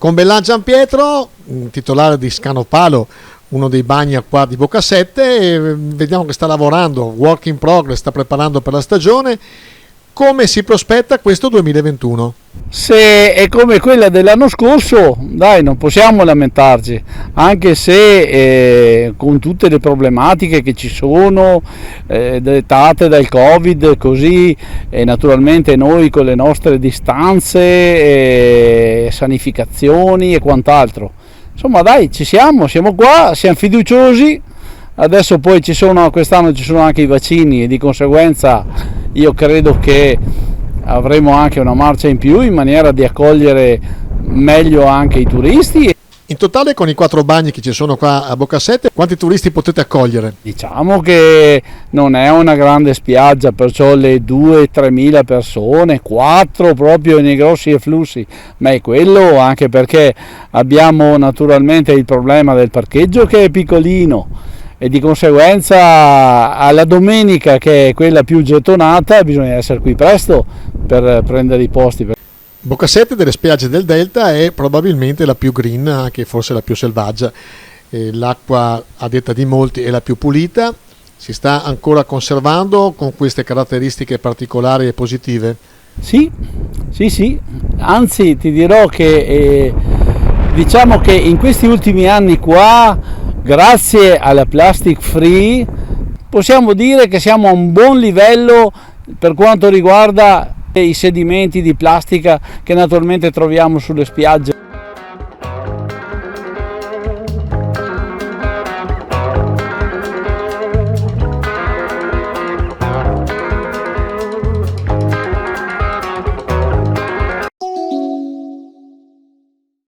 Con Bellan Giampietro, titolare di Scanopalo, uno dei bagni qua di Boccasette, e vediamo che sta lavorando, work in progress, sta preparando per la stagione. Come si prospetta questo 2021? Se è come quella dell'anno scorso, dai, non possiamo lamentarci, anche se con tutte le problematiche che ci sono, dettate dal Covid, così, e naturalmente noi con le nostre distanze, sanificazioni e quant'altro. Insomma, dai, siamo qua, siamo fiduciosi. Adesso poi quest'anno ci sono anche i vaccini e di conseguenza io credo che avremo anche una marcia in più in maniera di accogliere meglio anche i turisti. In totale, con i 4 bagni che ci sono qua a Boccasette, quanti turisti potete accogliere? Diciamo che non è una grande spiaggia, perciò le 2-3 mila persone, 4 proprio nei grossi efflussi, ma è quello anche perché abbiamo naturalmente il problema del parcheggio che è piccolino, e di conseguenza alla domenica, che è quella più gettonata, bisogna essere qui presto per prendere i posti. Boccasette, delle spiagge del Delta, è probabilmente la più green, anche forse la più selvaggia. L'acqua, a detta di molti, è la più pulita. Si sta ancora conservando con queste caratteristiche particolari e positive? Sì, anzi ti dirò che diciamo che in questi ultimi anni qua, grazie alla plastic free, possiamo dire che siamo a un buon livello per quanto riguarda i sedimenti di plastica che naturalmente troviamo sulle spiagge.